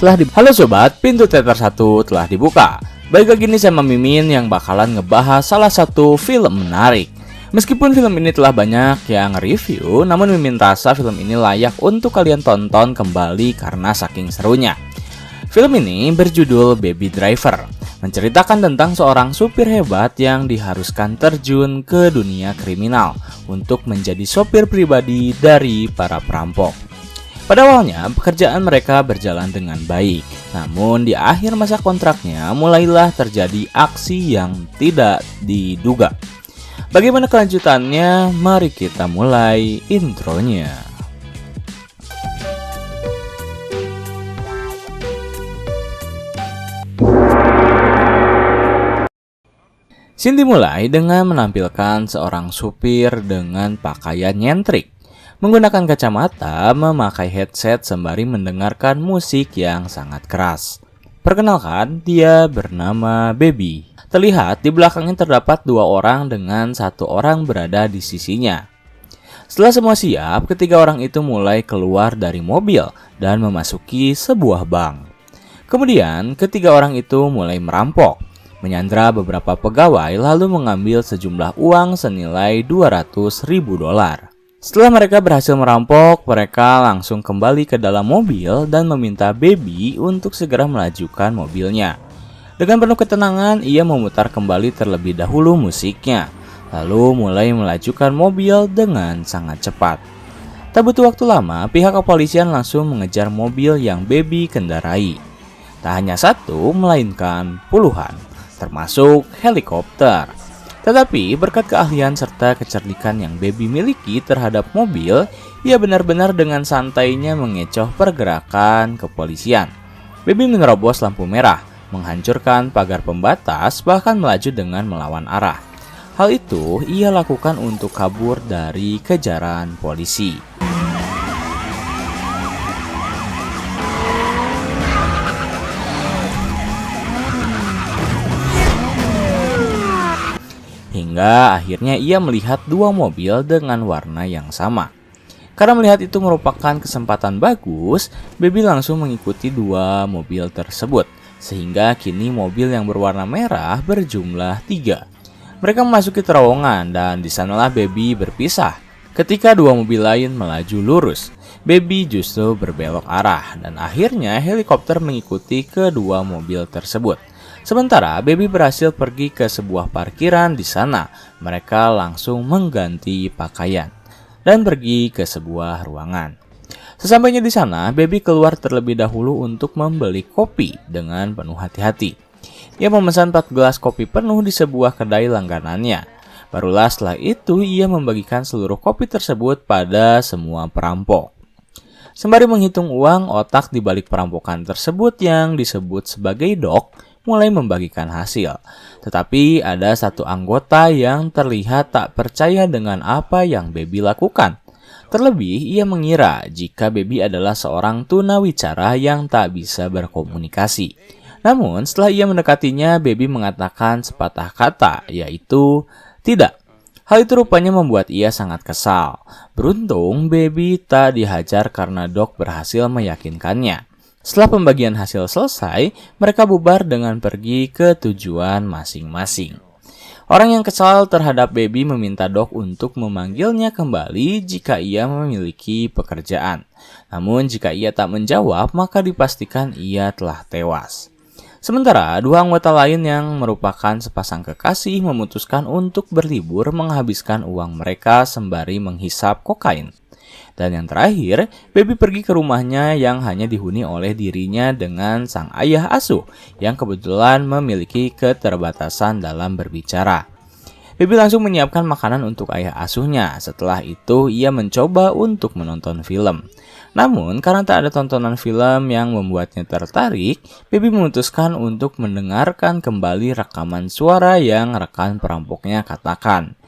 Halo sobat, pintu teater 1 telah dibuka. Baik lagi nih sama Mimin yang bakalan ngebahas salah satu film menarik. Meskipun film ini telah banyak yang review, namun Mimin rasa film ini layak untuk kalian tonton kembali karena saking serunya. Film ini berjudul Baby Driver, menceritakan tentang seorang supir hebat yang diharuskan terjun ke dunia kriminal untuk menjadi sopir pribadi dari para perampok. Pada awalnya, pekerjaan mereka berjalan dengan baik. Namun, di akhir masa kontraknya, mulailah terjadi aksi yang tidak diduga. Bagaimana kelanjutannya? Mari kita mulai intronya. Scene dimulai dengan menampilkan seorang supir dengan pakaian nyentrik, menggunakan kacamata, memakai headset sembari mendengarkan musik yang sangat keras. Perkenalkan, dia bernama Baby. Terlihat di belakangnya terdapat dua orang dengan satu orang berada di sisinya. Setelah semua siap, ketiga orang itu mulai keluar dari mobil dan memasuki sebuah bank. Kemudian, ketiga orang itu mulai merampok, menyandra beberapa pegawai lalu mengambil sejumlah uang senilai $200.000. Setelah mereka berhasil merampok, mereka langsung kembali ke dalam mobil dan meminta Baby untuk segera melajukan mobilnya. Dengan penuh ketenangan, ia memutar kembali terlebih dahulu musiknya, lalu mulai melajukan mobil dengan sangat cepat. Tak butuh waktu lama, pihak kepolisian langsung mengejar mobil yang Baby kendarai. Tak hanya satu, melainkan puluhan, termasuk helikopter. Tetapi berkat keahlian serta kecerdikan yang Baby miliki terhadap mobil, ia benar-benar dengan santainya mengecoh pergerakan kepolisian. Baby menerobos lampu merah, menghancurkan pagar pembatas, bahkan melaju dengan melawan arah. Hal itu ia lakukan untuk kabur dari kejaran polisi. Hingga akhirnya ia melihat dua mobil dengan warna yang sama. Karena melihat itu merupakan kesempatan bagus, Baby langsung mengikuti dua mobil tersebut. Sehingga kini mobil yang berwarna merah berjumlah 3. Mereka memasuki terowongan dan di sanalah Baby berpisah. Ketika dua mobil lain melaju lurus, Baby justru berbelok arah dan akhirnya helikopter mengikuti kedua mobil tersebut. Sementara Baby berhasil pergi ke sebuah parkiran di sana. Mereka langsung mengganti pakaian dan pergi ke sebuah ruangan. Sesampainya di sana, Baby keluar terlebih dahulu untuk membeli kopi dengan penuh hati-hati. Ia memesan 4 gelas kopi penuh di sebuah kedai langganannya. Barulah setelah itu ia membagikan seluruh kopi tersebut pada semua perampok. Sembari menghitung uang, otak di balik perampokan tersebut yang disebut sebagai Doc mulai membagikan hasil. Tetapi ada satu anggota yang terlihat tak percaya dengan apa yang Baby lakukan. Terlebih, ia mengira jika Baby adalah seorang tunawicara yang tak bisa berkomunikasi. Namun, setelah ia mendekatinya, Baby mengatakan sepatah kata, yaitu tidak. Hal itu rupanya membuat ia sangat kesal. Beruntung, Baby tak dihajar karena Doc berhasil meyakinkannya. Setelah pembagian hasil selesai, mereka bubar dengan pergi ke tujuan masing-masing. Orang yang kesal terhadap Baby meminta Doc untuk memanggilnya kembali jika ia memiliki pekerjaan. Namun jika ia tak menjawab, maka dipastikan ia telah tewas. Sementara dua anggota lain yang merupakan sepasang kekasih memutuskan untuk berlibur menghabiskan uang mereka sembari menghisap kokain. Dan yang terakhir, Baby pergi ke rumahnya yang hanya dihuni oleh dirinya dengan sang ayah asuh yang kebetulan memiliki keterbatasan dalam berbicara. Baby langsung menyiapkan makanan untuk ayah asuhnya. Setelah itu, ia mencoba untuk menonton film. Namun, karena tak ada tontonan film yang membuatnya tertarik, Baby memutuskan untuk mendengarkan kembali rekaman suara yang rekan perampoknya katakan.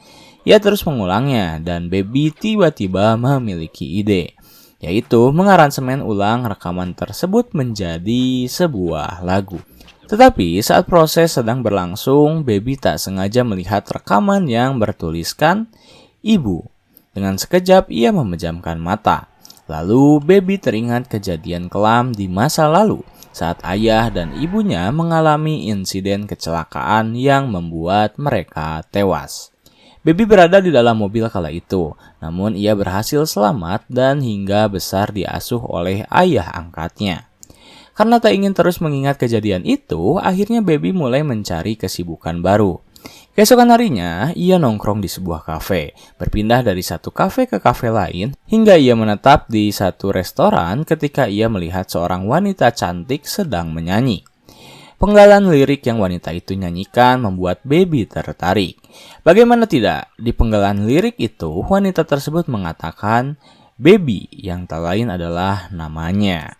Ia terus mengulangnya dan Baby tiba-tiba memiliki ide, yaitu mengaransemen ulang rekaman tersebut menjadi sebuah lagu. Tetapi saat proses sedang berlangsung, Baby tak sengaja melihat rekaman yang bertuliskan Ibu. Dengan sekejap ia memejamkan mata. Lalu Baby teringat kejadian kelam di masa lalu saat ayah dan ibunya mengalami insiden kecelakaan yang membuat mereka tewas. Baby berada di dalam mobil kala itu, namun ia berhasil selamat dan hingga besar diasuh oleh ayah angkatnya. Karena tak ingin terus mengingat kejadian itu, akhirnya Baby mulai mencari kesibukan baru. Keesokan harinya, ia nongkrong di sebuah kafe, berpindah dari satu kafe ke kafe lain, hingga ia menetap di satu restoran ketika ia melihat seorang wanita cantik sedang menyanyi. Penggalan lirik yang wanita itu nyanyikan membuat Baby tertarik. Bagaimana tidak, di penggalan lirik itu, wanita tersebut mengatakan Baby yang tak lain adalah namanya.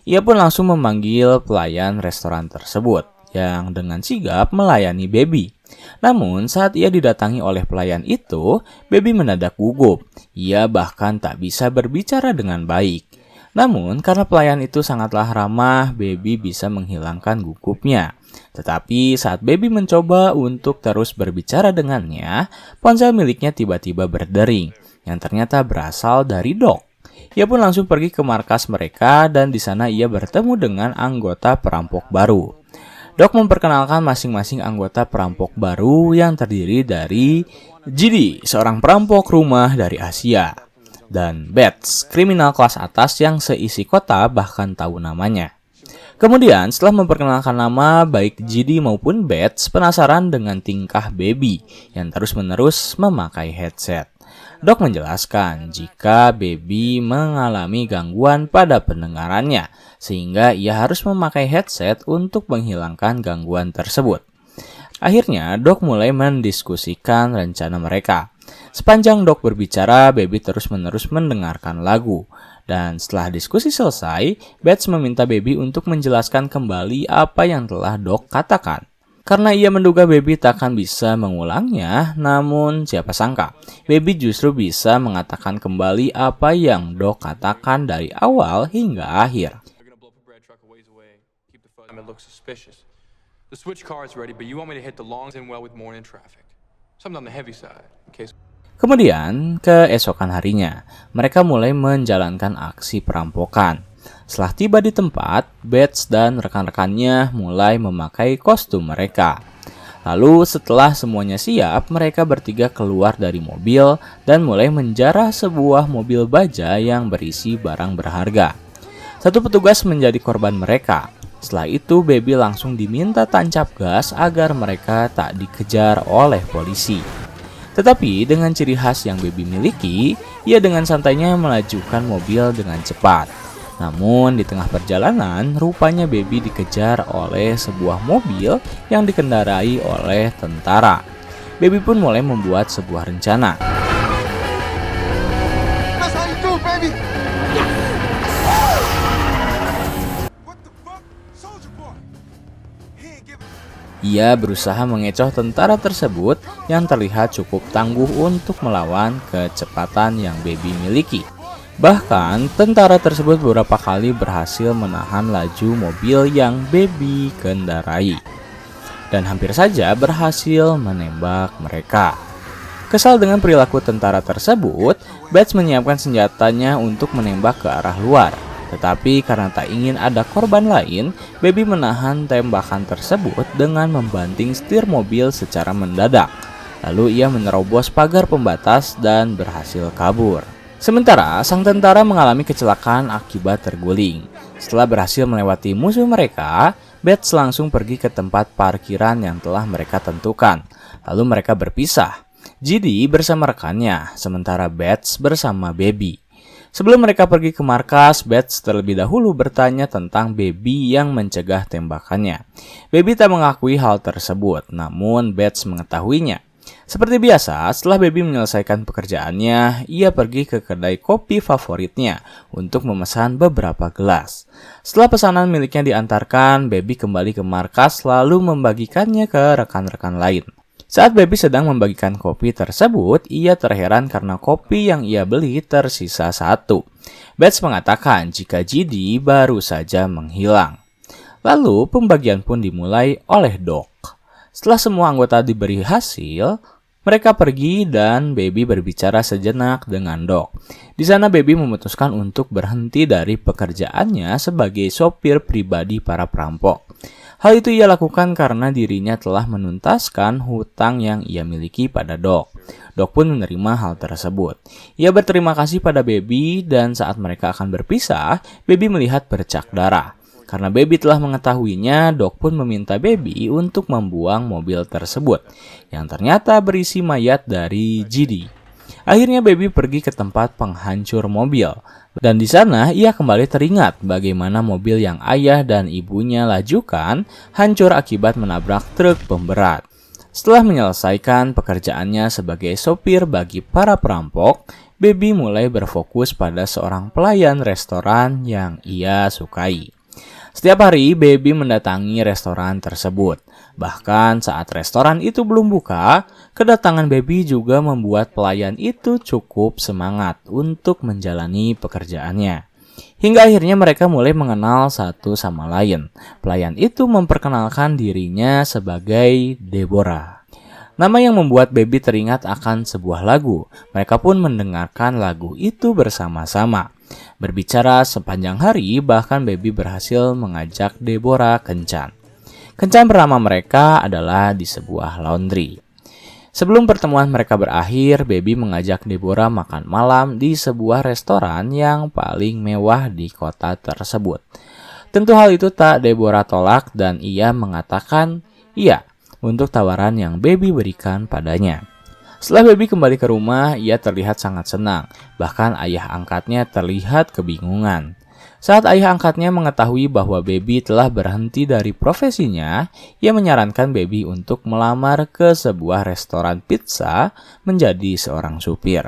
Ia pun langsung memanggil pelayan restoran tersebut yang dengan sigap melayani Baby. Namun saat ia didatangi oleh pelayan itu, Baby mendadak gugup. Ia bahkan tak bisa berbicara dengan baik. Namun karena pelayan itu sangatlah ramah, Baby bisa menghilangkan gugupnya. Tetapi saat Baby mencoba untuk terus berbicara dengannya, ponsel miliknya tiba-tiba berdering yang ternyata berasal dari Doc. Ia pun langsung pergi ke markas mereka dan di sana ia bertemu dengan anggota perampok baru. Doc memperkenalkan masing-masing anggota perampok baru yang terdiri dari GD, seorang perampok rumah dari Asia, dan Bets, kriminal kelas atas yang seisi kota bahkan tahu namanya. Kemudian setelah memperkenalkan nama, baik GD maupun Bets penasaran dengan tingkah Baby yang terus-menerus memakai headset. Doc menjelaskan jika Baby mengalami gangguan pada pendengarannya, sehingga ia harus memakai headset untuk menghilangkan gangguan tersebut. Akhirnya, Doc mulai mendiskusikan rencana mereka. Sepanjang Doc berbicara, Baby terus-menerus mendengarkan lagu. Dan setelah diskusi selesai, Bets meminta Baby untuk menjelaskan kembali apa yang telah Doc katakan. Karena ia menduga Baby takkan bisa mengulangnya, namun siapa sangka, Baby justru bisa mengatakan kembali apa yang Doc katakan dari awal hingga akhir. Kemudian, keesokan harinya, mereka mulai menjalankan aksi perampokan. Setelah tiba di tempat, Bets dan rekan-rekannya mulai memakai kostum mereka. Lalu setelah semuanya siap, mereka bertiga keluar dari mobil dan mulai menjarah sebuah mobil baja yang berisi barang berharga. Satu petugas menjadi korban mereka. Setelah itu, Baby langsung diminta tancap gas agar mereka tak dikejar oleh polisi. Tetapi dengan ciri khas yang Baby miliki, ia dengan santainya melajukan mobil dengan cepat. Namun di tengah perjalanan, rupanya Baby dikejar oleh sebuah mobil yang dikendarai oleh tentara. Baby pun mulai membuat sebuah rencana. Ia berusaha mengecoh tentara tersebut yang terlihat cukup tangguh untuk melawan kecepatan yang Baby miliki. Bahkan, tentara tersebut beberapa kali berhasil menahan laju mobil yang Baby kendarai. Dan hampir saja berhasil menembak mereka. Kesal dengan perilaku tentara tersebut, Bets menyiapkan senjatanya untuk menembak ke arah luar. Tetapi karena tak ingin ada korban lain, Baby menahan tembakan tersebut dengan membanting setir mobil secara mendadak. Lalu ia menerobos pagar pembatas dan berhasil kabur. Sementara, sang tentara mengalami kecelakaan akibat terguling. Setelah berhasil melewati musuh mereka, Bets langsung pergi ke tempat parkiran yang telah mereka tentukan. Lalu mereka berpisah. GD bersama rekannya, sementara Bets bersama Baby. Sebelum mereka pergi ke markas, Bets terlebih dahulu bertanya tentang Baby yang mencegah tembakannya. Baby tak mengakui hal tersebut, namun Bets mengetahuinya. Seperti biasa, setelah Baby menyelesaikan pekerjaannya, ia pergi ke kedai kopi favoritnya untuk memesan beberapa gelas. Setelah pesanan miliknya diantarkan, Baby kembali ke markas lalu membagikannya ke rekan-rekan lain. Saat Baby sedang membagikan kopi tersebut, ia terheran karena kopi yang ia beli tersisa satu. Bets mengatakan jika GD baru saja menghilang. Lalu pembagian pun dimulai oleh Doc. Setelah semua anggota diberi hasil, Mereka pergi dan Baby berbicara sejenak dengan Doc. Di sana Baby memutuskan untuk berhenti dari pekerjaannya sebagai sopir pribadi para perampok. Hal itu ia lakukan karena dirinya telah menuntaskan hutang yang ia miliki pada Doc. Doc pun menerima hal tersebut. Ia berterima kasih pada Baby dan saat mereka akan berpisah, Baby melihat bercak darah. Karena Baby telah mengetahuinya, Doc pun meminta Baby untuk membuang mobil tersebut, yang ternyata berisi mayat dari GD. Akhirnya Baby pergi ke tempat penghancur mobil, dan di sana ia kembali teringat bagaimana mobil yang ayah dan ibunya lajukan hancur akibat menabrak truk pemberat. Setelah menyelesaikan pekerjaannya sebagai sopir bagi para perampok, Baby mulai berfokus pada seorang pelayan restoran yang ia sukai. Setiap hari, Baby mendatangi restoran tersebut. Bahkan saat restoran itu belum buka, kedatangan Baby juga membuat pelayan itu cukup semangat untuk menjalani pekerjaannya. Hingga akhirnya mereka mulai mengenal satu sama lain. Pelayan itu memperkenalkan dirinya sebagai Deborah. Nama yang membuat Baby teringat akan sebuah lagu. Mereka pun mendengarkan lagu itu bersama-sama. Berbicara sepanjang hari, bahkan Baby berhasil mengajak Deborah kencan. Kencan pertama mereka adalah di sebuah laundry. Sebelum pertemuan mereka berakhir, Baby mengajak Deborah makan malam di sebuah restoran yang paling mewah di kota tersebut. Tentu hal itu tak Deborah tolak dan ia mengatakan iya untuk tawaran yang Baby berikan padanya. Setelah Baby kembali ke rumah, ia terlihat sangat senang. Bahkan ayah angkatnya terlihat kebingungan. Saat ayah angkatnya mengetahui bahwa Baby telah berhenti dari profesinya, ia menyarankan Baby untuk melamar ke sebuah restoran pizza menjadi seorang supir.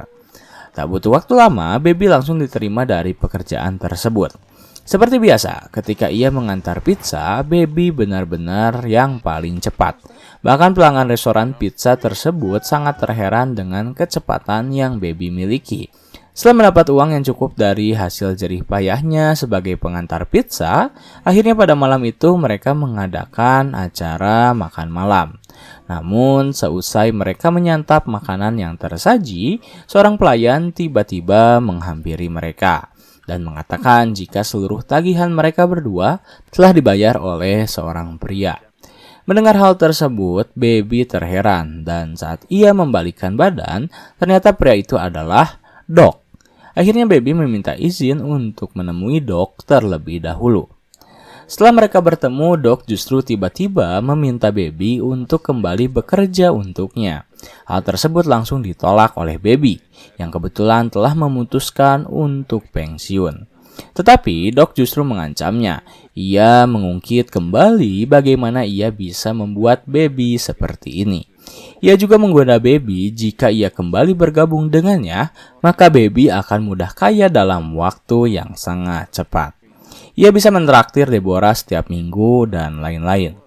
Tak butuh waktu lama, Baby langsung diterima dari pekerjaan tersebut. Seperti biasa, ketika ia mengantar pizza, Baby benar-benar yang paling cepat. Bahkan pelanggan restoran pizza tersebut sangat terheran dengan kecepatan yang Baby miliki. Setelah mendapat uang yang cukup dari hasil jerih payahnya sebagai pengantar pizza, akhirnya pada malam itu mereka mengadakan acara makan malam. Namun, seusai mereka menyantap makanan yang tersaji, seorang pelayan tiba-tiba menghampiri mereka dan mengatakan jika seluruh tagihan mereka berdua telah dibayar oleh seorang pria. Mendengar hal tersebut, Baby terheran dan saat ia membalikkan badan, ternyata pria itu adalah Doc. Akhirnya Baby meminta izin untuk menemui Doc terlebih dahulu. Setelah mereka bertemu, Doc justru tiba-tiba meminta Baby untuk kembali bekerja untuknya. Hal tersebut langsung ditolak oleh Baby, yang kebetulan telah memutuskan untuk pensiun. Tetapi Doc justru mengancamnya. Ia mengungkit kembali bagaimana ia bisa membuat Baby seperti ini. Ia juga menggoda Baby jika ia kembali bergabung dengannya, maka Baby akan mudah kaya dalam waktu yang sangat cepat. Ia bisa mentraktir Deborah setiap minggu dan lain-lain.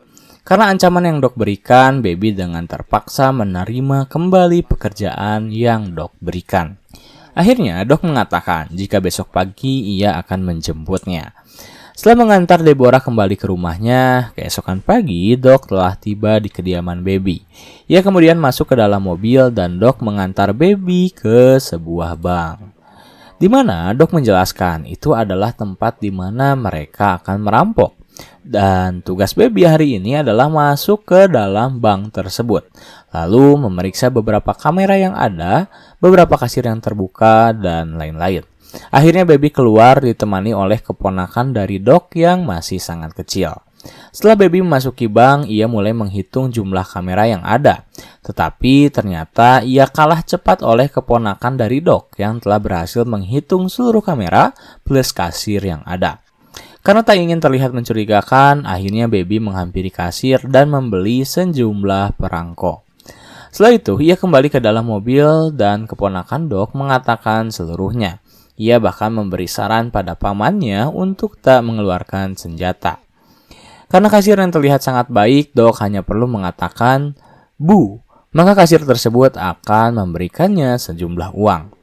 Karena ancaman yang Doc berikan, Baby dengan terpaksa menerima kembali pekerjaan yang Doc berikan. Akhirnya Doc mengatakan jika besok pagi ia akan menjemputnya. Setelah mengantar Deborah kembali ke rumahnya, keesokan pagi Doc telah tiba di kediaman Baby. Ia kemudian masuk ke dalam mobil dan Doc mengantar Baby ke sebuah bank. Di mana Doc menjelaskan itu adalah tempat di mana mereka akan merampok. Dan tugas Baby hari ini adalah masuk ke dalam bank tersebut, lalu memeriksa beberapa kamera yang ada, beberapa kasir yang terbuka, dan lain-lain. Akhirnya Baby keluar ditemani oleh keponakan dari Doc yang masih sangat kecil. Setelah Baby memasuki bank, ia mulai menghitung jumlah kamera yang ada. Tetapi ternyata ia kalah cepat oleh keponakan dari Doc yang telah berhasil menghitung seluruh kamera plus kasir yang ada. Karena tak ingin terlihat mencurigakan, akhirnya Baby menghampiri kasir dan membeli sejumlah perangko. Setelah itu, ia kembali ke dalam mobil dan keponakan Doc mengatakan seluruhnya. Ia bahkan memberi saran pada pamannya untuk tak mengeluarkan senjata. Karena kasir yang terlihat sangat baik, Doc hanya perlu mengatakan, "Bu," maka kasir tersebut akan memberikannya sejumlah uang.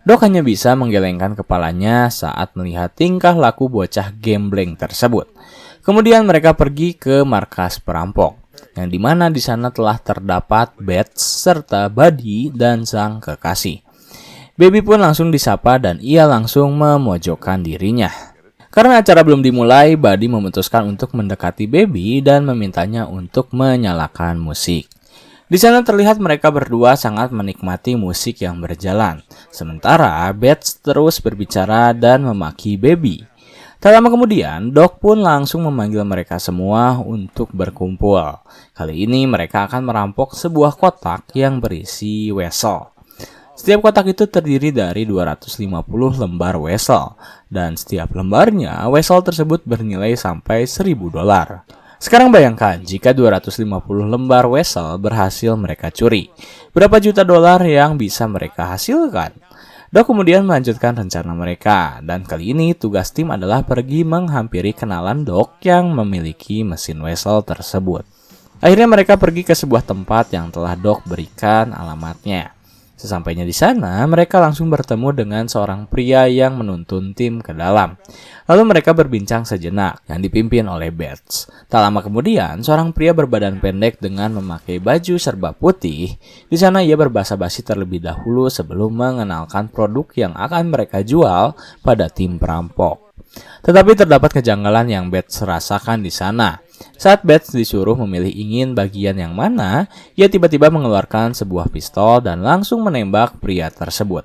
Doc hanya bisa menggelengkan kepalanya saat melihat tingkah laku bocah gembleng tersebut. Kemudian mereka pergi ke markas perampok. yang dimana di sana telah terdapat Bets serta Buddy dan sang kekasih. Baby pun langsung disapa dan ia langsung memojokkan dirinya. Karena acara belum dimulai, Buddy memutuskan untuk mendekati Baby dan memintanya untuk menyalakan musik. Di sana terlihat mereka berdua sangat menikmati musik yang berjalan. Sementara Bets terus berbicara dan memaki Baby. Tak lama kemudian, Doc pun langsung memanggil mereka semua untuk berkumpul. Kali ini mereka akan merampok sebuah kotak yang berisi wesel. Setiap kotak itu terdiri dari 250 lembar wesel, dan setiap lembarnya wesel tersebut bernilai sampai $1.000. Sekarang bayangkan jika 250 lembar wesel berhasil mereka curi. Berapa juta dolar yang bisa mereka hasilkan? Doc kemudian melanjutkan rencana mereka, dan kali ini tugas tim adalah pergi menghampiri kenalan Doc yang memiliki mesin wesel tersebut. Akhirnya mereka pergi ke sebuah tempat yang telah Doc berikan alamatnya. Sesampainya di sana, mereka langsung bertemu dengan seorang pria yang menuntun tim ke dalam. Lalu mereka berbincang sejenak, yang dipimpin oleh Bets. Tak lama kemudian, seorang pria berbadan pendek dengan memakai baju serba putih. Di sana ia berbasa-basi terlebih dahulu sebelum mengenalkan produk yang akan mereka jual pada tim perampok. Tetapi terdapat kejanggalan yang Bets rasakan di sana. Saat Bets disuruh memilih ingin bagian yang mana, ia tiba-tiba mengeluarkan sebuah pistol dan langsung menembak pria tersebut.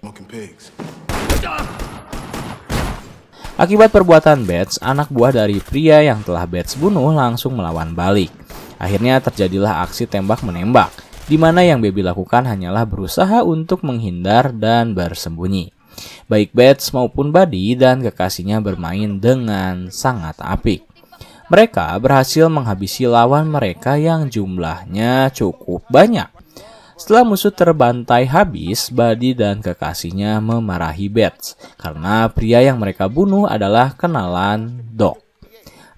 Akibat perbuatan Bets, anak buah dari pria yang telah Bets bunuh langsung melawan balik. Akhirnya terjadilah aksi tembak-menembak, di mana yang Baby lakukan hanyalah berusaha untuk menghindar dan bersembunyi. Baik Bets maupun Buddy dan kekasihnya bermain dengan sangat apik. Mereka berhasil menghabisi lawan mereka yang jumlahnya cukup banyak. Setelah musuh terbantai habis, Buddy dan kekasihnya memarahi Bets karena pria yang mereka bunuh adalah kenalan Doc.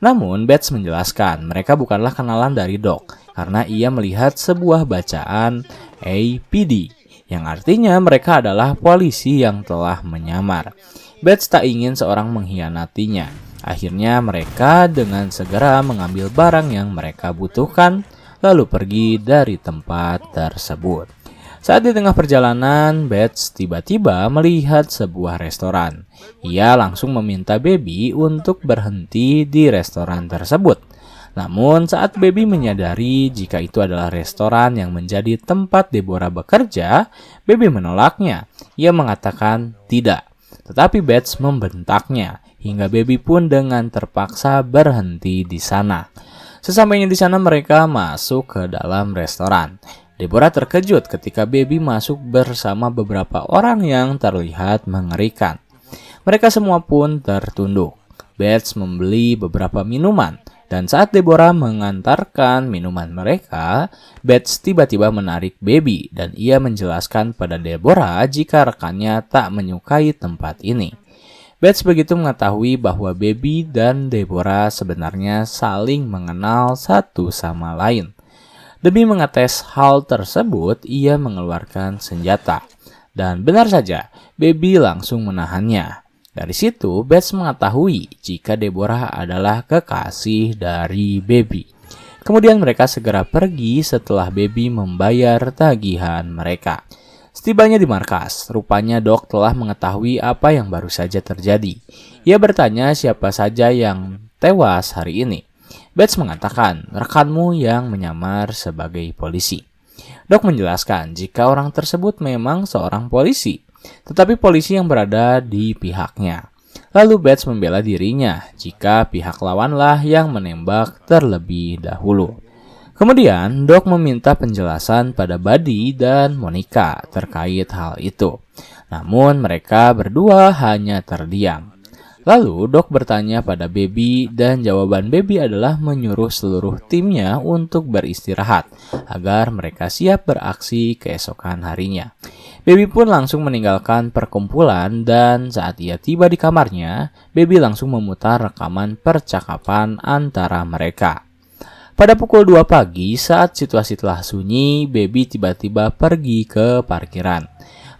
Namun Bets menjelaskan mereka bukanlah kenalan dari Doc karena ia melihat sebuah bacaan APD yang artinya mereka adalah polisi yang telah menyamar. Bets tak ingin seorang mengkhianatinya. Akhirnya mereka dengan segera mengambil barang yang mereka butuhkan, lalu pergi dari tempat tersebut. Saat di tengah perjalanan, Bets tiba-tiba melihat sebuah restoran. Ia langsung meminta Baby untuk berhenti di restoran tersebut. Namun saat Baby menyadari jika itu adalah restoran yang menjadi tempat Deborah bekerja, Baby menolaknya. Ia mengatakan tidak, tetapi Bets membentaknya. Hingga Baby pun dengan terpaksa berhenti di sana. Sesampainya di sana mereka masuk ke dalam restoran. Deborah terkejut ketika Baby masuk bersama beberapa orang yang terlihat mengerikan. Mereka semua pun tertunduk. Bets membeli beberapa minuman. Dan saat Deborah mengantarkan minuman mereka, Bets tiba-tiba menarik Baby dan ia menjelaskan pada Deborah jika rekannya tak menyukai tempat ini. Bets begitu mengetahui bahwa Baby dan Deborah sebenarnya saling mengenal satu sama lain. Demi mengetes hal tersebut, ia mengeluarkan senjata. Dan benar saja, Baby langsung menahannya. Dari situ, Bets mengetahui jika Deborah adalah kekasih dari Baby. Kemudian mereka segera pergi setelah Baby membayar tagihan mereka. Setibanya di markas, rupanya Doc telah mengetahui apa yang baru saja terjadi. Ia bertanya siapa saja yang tewas hari ini. Bets mengatakan, rekanmu yang menyamar sebagai polisi. Doc menjelaskan jika orang tersebut memang seorang polisi, tetapi polisi yang berada di pihaknya. Lalu Bets membela dirinya jika pihak lawanlah yang menembak terlebih dahulu. Kemudian, Doc meminta penjelasan pada Buddy dan Monica terkait hal itu. Namun, mereka berdua hanya terdiam. Lalu, Doc bertanya pada Baby dan jawaban Baby adalah menyuruh seluruh timnya untuk beristirahat agar mereka siap beraksi keesokan harinya. Baby pun langsung meninggalkan perkumpulan dan saat ia tiba di kamarnya, Baby langsung memutar rekaman percakapan antara mereka. Pada pukul 2 pagi saat situasi telah sunyi, Baby tiba-tiba pergi ke parkiran,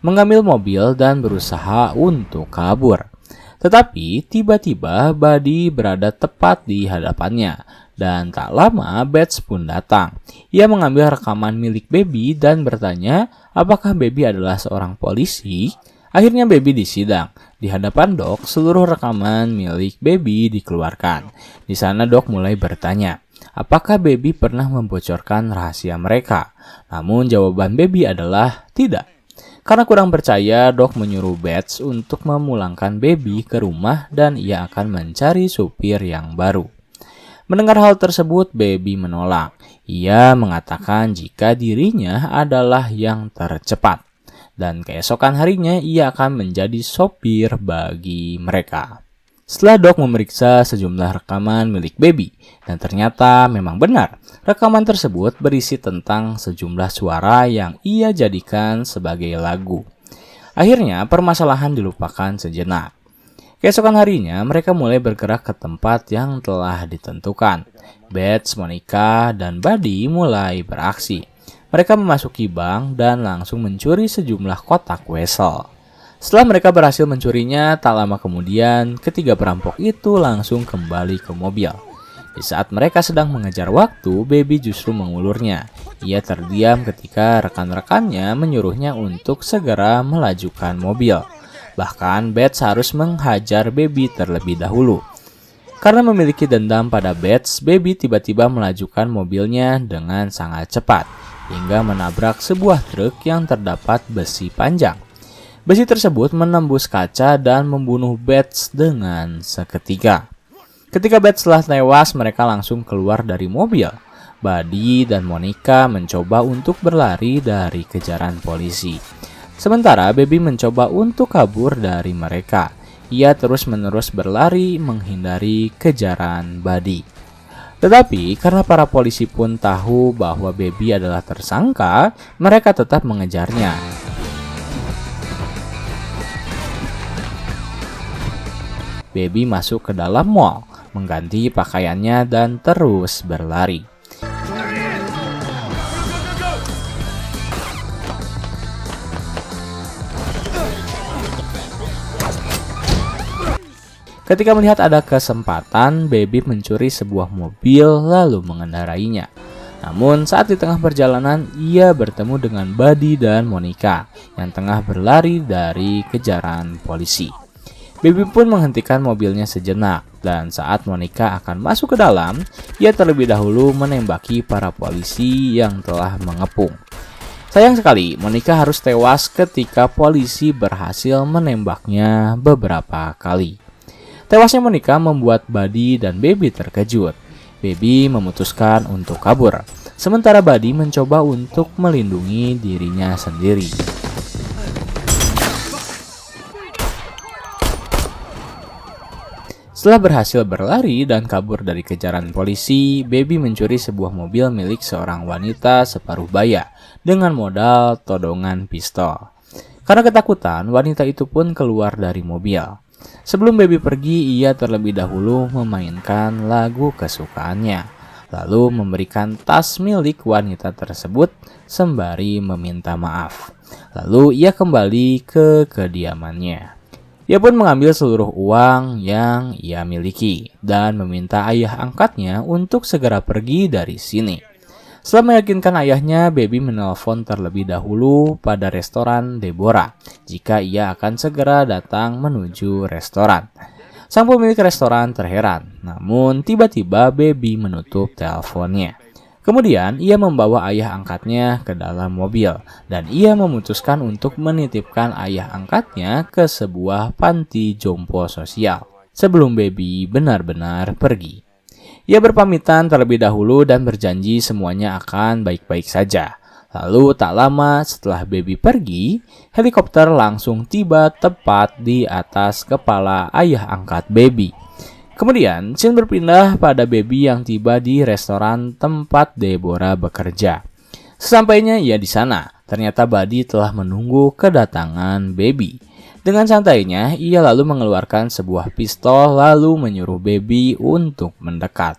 mengambil mobil dan berusaha untuk kabur. Tetapi tiba-tiba Buddy berada tepat di hadapannya Dan tak lama, Bets pun datang. Ia mengambil rekaman milik Baby dan bertanya apakah Baby adalah seorang polisi. Akhirnya Baby disidang. Di hadapan Doc, seluruh rekaman milik Baby dikeluarkan. Di sana Doc mulai bertanya, apakah Baby pernah membocorkan rahasia mereka? Namun jawaban Baby adalah tidak. Karena kurang percaya, Doc menyuruh Bets untuk memulangkan Baby ke rumah dan ia akan mencari supir yang baru. Mendengar hal tersebut, Baby menolak. Ia mengatakan jika dirinya adalah yang tercepat. Dan keesokan harinya ia akan menjadi sopir bagi mereka. Setelah Doc memeriksa sejumlah rekaman milik Baby, dan ternyata memang benar, rekaman tersebut berisi tentang sejumlah suara yang ia jadikan sebagai lagu. Akhirnya permasalahan dilupakan sejenak. Keesokan harinya, mereka mulai bergerak ke tempat yang telah ditentukan. Bets, Monica, dan Buddy mulai beraksi. Mereka memasuki bank dan langsung mencuri sejumlah kotak wesel. Setelah mereka berhasil mencurinya, tak lama kemudian, ketiga perampok itu langsung kembali ke mobil. Di saat mereka sedang mengejar waktu, Baby justru mengulurnya. Ia terdiam ketika rekan-rekannya menyuruhnya untuk segera melajukan mobil. Bahkan Bets harus menghajar Baby terlebih dahulu. Karena memiliki dendam pada Bets, Baby tiba-tiba melajukan mobilnya dengan sangat cepat hingga menabrak sebuah truk yang terdapat besi panjang. Besi tersebut menembus kaca dan membunuh Bets dengan seketika. Ketika Bets telah tewas, mereka langsung keluar dari mobil. Buddy dan Monica mencoba untuk berlari dari kejaran polisi. Sementara Baby mencoba untuk kabur dari mereka. Ia terus-menerus berlari menghindari kejaran Buddy. Tetapi karena para polisi pun tahu bahwa Baby adalah tersangka, mereka tetap mengejarnya. Baby masuk ke dalam mall, mengganti pakaiannya dan terus berlari. Ketika melihat ada kesempatan, Baby mencuri sebuah mobil lalu mengendarainya. Namun saat di tengah perjalanan, ia bertemu dengan Buddy dan Monica yang tengah berlari dari kejaran polisi. Baby pun menghentikan mobilnya sejenak dan saat Monica akan masuk ke dalam, ia terlebih dahulu menembaki para polisi yang telah mengepung. Sayang sekali, Monica harus tewas ketika polisi berhasil menembaknya beberapa kali. Tewasnya Monica membuat Buddy dan Baby terkejut. Baby memutuskan untuk kabur, sementara Buddy mencoba untuk melindungi dirinya sendiri. Setelah berhasil berlari dan kabur dari kejaran polisi, Baby mencuri sebuah mobil milik seorang wanita separuh baya dengan modal todongan pistol. Karena ketakutan, wanita itu pun keluar dari mobil. Sebelum Baby pergi, ia terlebih dahulu memainkan lagu kesukaannya, lalu memberikan tas milik wanita tersebut sembari meminta maaf. Lalu ia kembali ke kediamannya. Ia pun mengambil seluruh uang yang ia miliki dan meminta ayah angkatnya untuk segera pergi dari sini. Setelah meyakinkan ayahnya, Baby menelpon terlebih dahulu pada restoran Deborah jika ia akan segera datang menuju restoran. Sang pemilik restoran terheran, namun tiba-tiba Baby menutup teleponnya. Kemudian ia membawa ayah angkatnya ke dalam mobil dan ia memutuskan untuk menitipkan ayah angkatnya ke sebuah panti jompo sosial sebelum Baby benar-benar pergi. Ia berpamitan terlebih dahulu dan berjanji semuanya akan baik-baik saja. Lalu tak lama setelah Baby pergi, helikopter langsung tiba tepat di atas kepala ayah angkat Baby. Kemudian, scene berpindah pada Baby yang tiba di restoran tempat Deborah bekerja. Sesampainya ia di sana, ternyata Buddy telah menunggu kedatangan Baby. Dengan santainya, ia lalu mengeluarkan sebuah pistol lalu menyuruh Baby untuk mendekat.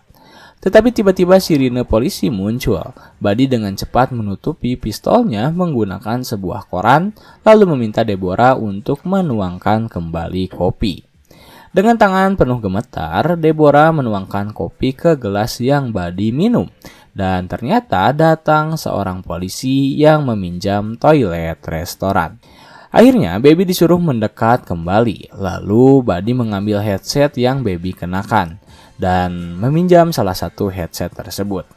Tetapi tiba-tiba sirine polisi muncul. Buddy dengan cepat menutupi pistolnya menggunakan sebuah koran lalu meminta Deborah untuk menuangkan kembali kopi. Dengan tangan penuh gemetar, Deborah menuangkan kopi ke gelas yang Buddy minum. Dan ternyata datang seorang polisi yang meminjam toilet restoran. Akhirnya Baby disuruh mendekat kembali. Lalu Buddy mengambil headset yang Baby kenakan dan meminjam salah satu headset tersebut.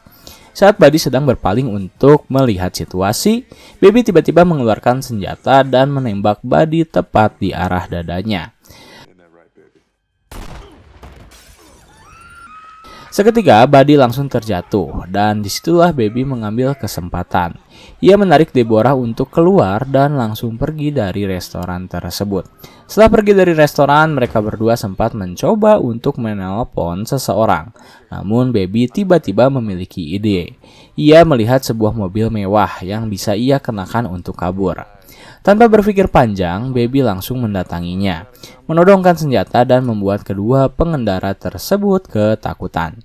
Saat Buddy sedang berpaling untuk melihat situasi, Baby tiba-tiba mengeluarkan senjata dan menembak Buddy tepat di arah dadanya. Seketika Buddy langsung terjatuh dan disitulah Baby mengambil kesempatan. Ia menarik Deborah untuk keluar dan langsung pergi dari restoran tersebut. Setelah pergi dari restoran, mereka berdua sempat mencoba untuk menelpon seseorang. Namun Baby tiba-tiba memiliki ide. Ia melihat sebuah mobil mewah yang bisa ia kenakan untuk kabur. Tanpa berpikir panjang, Baby langsung mendatanginya, menodongkan senjata dan membuat kedua pengendara tersebut ketakutan.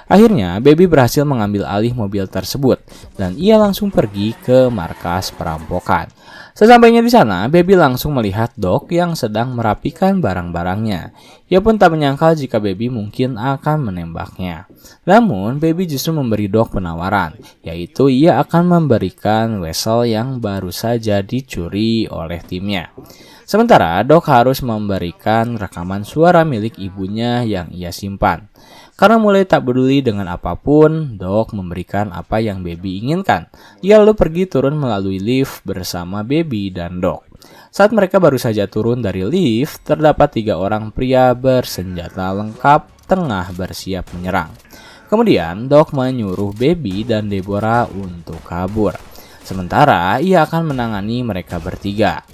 Akhirnya, Baby berhasil mengambil alih mobil tersebut dan ia langsung pergi ke markas perampokan. Sesampainya di sana, Baby langsung melihat Doc yang sedang merapikan barang-barangnya. Ia pun tak menyangka jika Baby mungkin akan menembaknya. Namun, Baby justru memberi Doc penawaran, yaitu ia akan memberikan wesel yang baru saja dicuri oleh timnya. Sementara Doc harus memberikan rekaman suara milik ibunya yang ia simpan. Karena mulai tak peduli dengan apapun, Doc memberikan apa yang Baby inginkan. Dia lalu pergi turun melalui lift bersama Baby dan Doc. Saat mereka baru saja turun dari lift, terdapat 3 orang pria bersenjata lengkap tengah bersiap menyerang. Kemudian Doc menyuruh Baby dan Deborah untuk kabur. Sementara ia akan menangani mereka bertiga.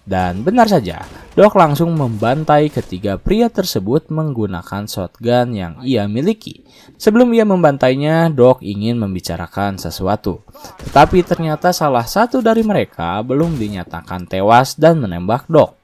Dan benar saja, Doc langsung membantai ketiga pria tersebut menggunakan shotgun yang ia miliki. Sebelum ia membantainya, Doc ingin membicarakan sesuatu. Tetapi ternyata salah satu dari mereka belum dinyatakan tewas dan menembak Doc.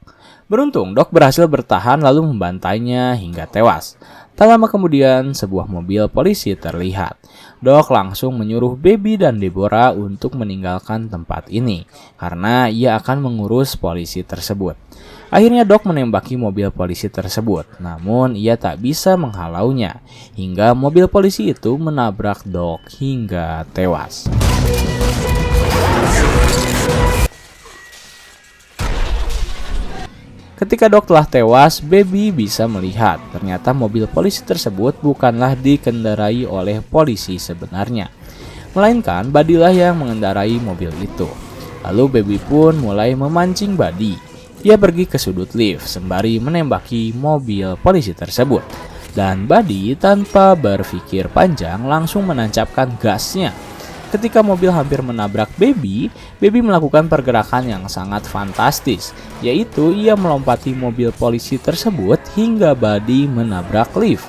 Beruntung, Doc berhasil bertahan lalu membantainya hingga tewas. Tak lama kemudian, sebuah mobil polisi terlihat. Doc langsung menyuruh Baby dan Deborah untuk meninggalkan tempat ini karena ia akan mengurus polisi tersebut. Akhirnya Doc menembaki mobil polisi tersebut, namun ia tak bisa menghalaunya hingga mobil polisi itu menabrak Doc hingga tewas. Ketika Doc telah tewas, Baby bisa melihat ternyata mobil polisi tersebut bukanlah dikendarai oleh polisi sebenarnya, melainkan Buddy lah yang mengendarai mobil itu. Lalu Baby pun mulai memancing Buddy. Ia pergi ke sudut lift sembari menembaki mobil polisi tersebut. Dan Buddy tanpa berpikir panjang langsung menancapkan gasnya. Ketika mobil hampir menabrak Baby, Baby melakukan pergerakan yang sangat fantastis, yaitu ia melompati mobil polisi tersebut hingga Buddy menabrak lift.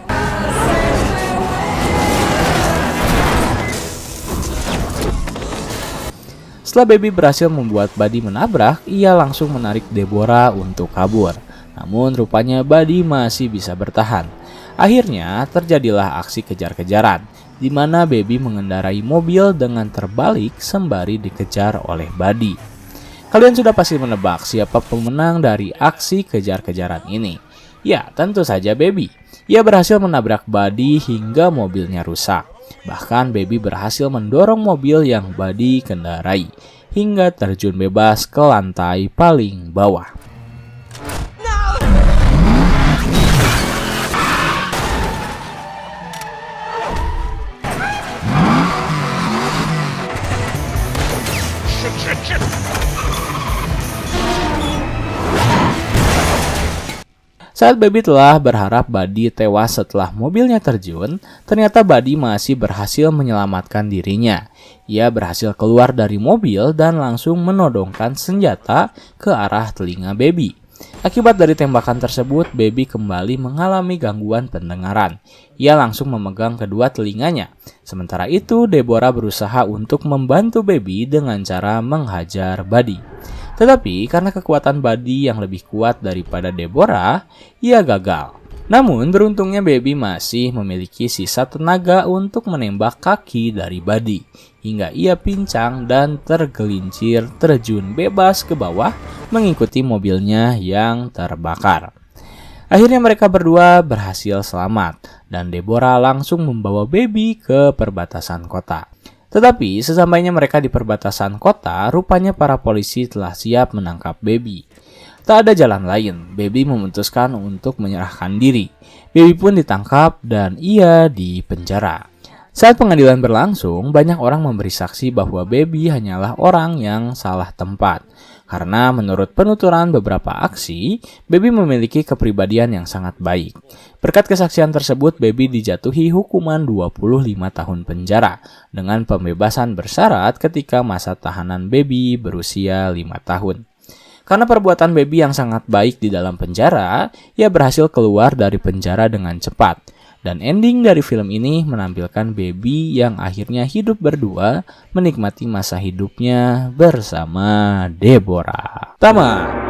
Setelah Baby berhasil membuat Buddy menabrak, ia langsung menarik Deborah untuk kabur. Namun rupanya Buddy masih bisa bertahan. Akhirnya terjadilah aksi kejar-kejaran, di mana Baby mengendarai mobil dengan terbalik sembari dikejar oleh Buddy. Kalian sudah pasti menebak siapa pemenang dari aksi kejar-kejaran ini. Ya, tentu saja Baby. Ia berhasil menabrak Buddy hingga mobilnya rusak. Bahkan Baby berhasil mendorong mobil yang Buddy kendarai hingga terjun bebas ke lantai paling bawah. Saat Baby telah berharap Buddy tewas setelah mobilnya terjun, ternyata Buddy masih berhasil menyelamatkan dirinya. Ia berhasil keluar dari mobil dan langsung menodongkan senjata ke arah telinga Baby. Akibat dari tembakan tersebut, Baby kembali mengalami gangguan pendengaran. Ia langsung memegang kedua telinganya. Sementara itu, Deborah berusaha untuk membantu Baby dengan cara menghajar Buddy. Tetapi karena kekuatan Buddy yang lebih kuat daripada Deborah, ia gagal. Namun beruntungnya Baby masih memiliki sisa tenaga untuk menembak kaki dari Buddy, hingga ia pincang dan tergelincir terjun bebas ke bawah mengikuti mobilnya yang terbakar. Akhirnya mereka berdua berhasil selamat dan Deborah langsung membawa Baby ke perbatasan kota. Tetapi sesampainya mereka di perbatasan kota, rupanya para polisi telah siap menangkap Baby. Tak ada jalan lain, Baby memutuskan untuk menyerahkan diri. Baby pun ditangkap dan ia dipenjara. Saat pengadilan berlangsung, banyak orang memberi saksi bahwa Baby hanyalah orang yang salah tempat. Karena menurut penuturan beberapa aksi, Baby memiliki kepribadian yang sangat baik. Berkat kesaksian tersebut, Baby dijatuhi hukuman 25 tahun penjara dengan pembebasan bersyarat ketika masa tahanan Baby berusia 5 tahun. Karena perbuatan Baby yang sangat baik di dalam penjara, ia berhasil keluar dari penjara dengan cepat. Dan ending dari film ini menampilkan Baby yang akhirnya hidup berdua menikmati masa hidupnya bersama Deborah. Tama.